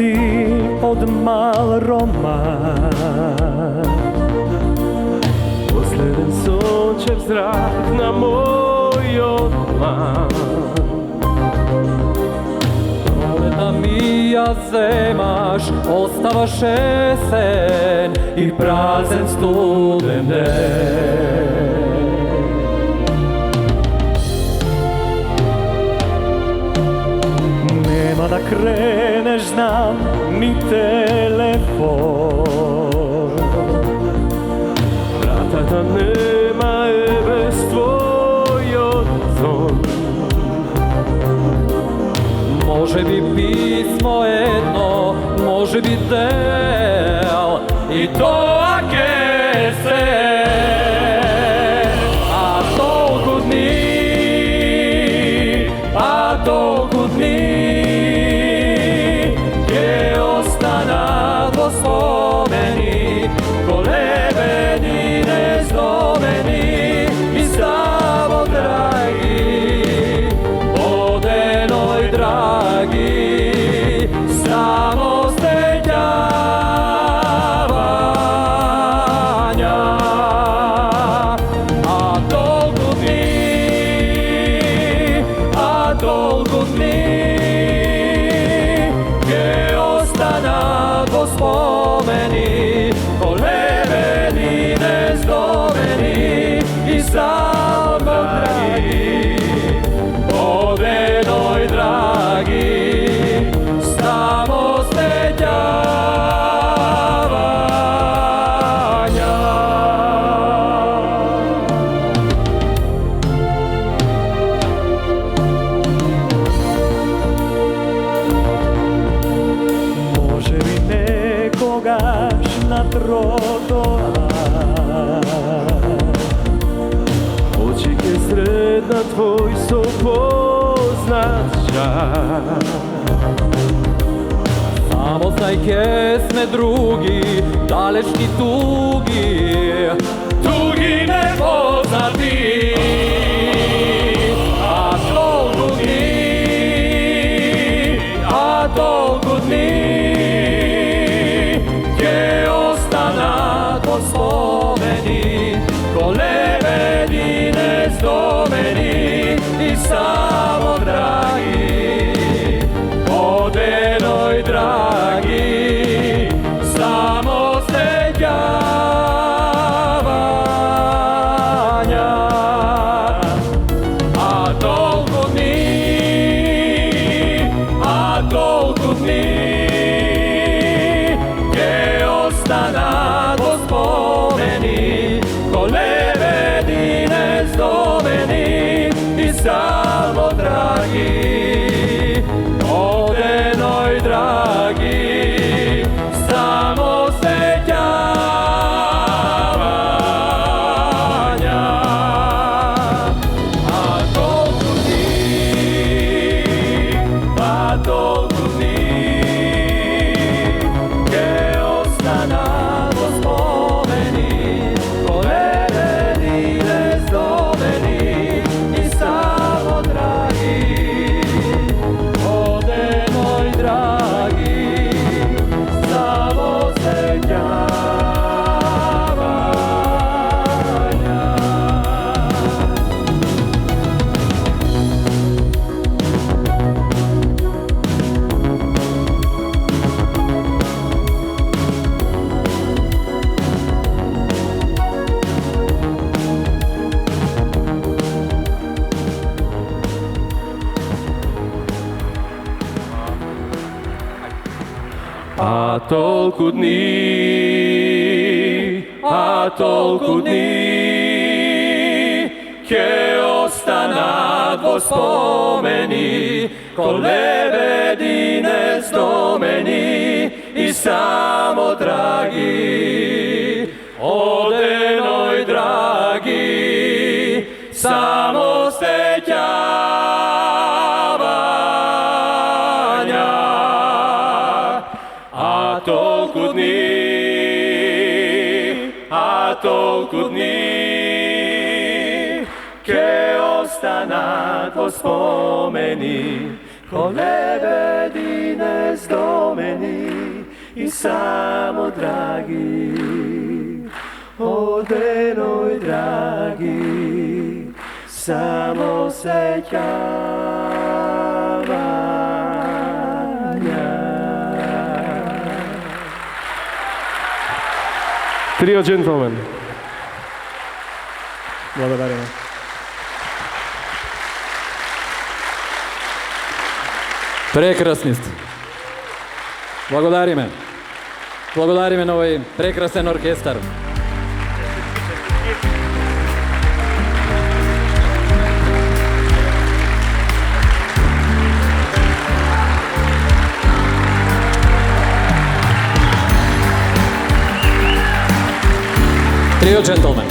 si od mal roman. Posleden sunčev zrak na moj odmah. Proleta mija zemaš, ostavaš jesen i prazen studen den. Nema da kreneš, znam, ni telefon. Vrata da nema bez tvoj odzvon. Može bi pismo jedno, može bi del, i to ake se. A toliko dni, gdje ostana do spomeni, kolebeni nezdomeni i samo dragi, odenoj dragi, samo steđavanja. A toliko dni, gdje ostana do spomeni, kolebeni nezdomeni i samo dragi, odenoj dragi, samo steđavanja. Može li nekogaš na trotoar? Očike sredna tvoj so poznat čar. Samo znaj pjesme drugi, dalečni tugi nepoznati. A toliko dni, gdje ostana do spomeni, kolebeni nezdomeni i samo dragi, odenoj dragi, samo steđavanja. A toliko dni, gdje ostana do spomeni, kolebeni nezdomeni i samo dragi, odenoj dragi, samo steđavanja. A toliko dni, gdje ostana do spomeni, kolebeni nezdomeni i samo dragi, odenoj dragi, samo steđavanja. A toliko dni, gdje ostana do spomeni, kolebeni nezdomeni i samo dragi, odenoj dragi, samo steđavanja. A toliko dni, gdje ostana do spomeni, con le vedine sdomeni i samo dragi, ode noi dragi, samo sećavanja. Trio Gentlemen. Благодарим. Прекрасни сте. Благодариме. Благодариме на овој прекрасен оркестар. Trio Gentlemen.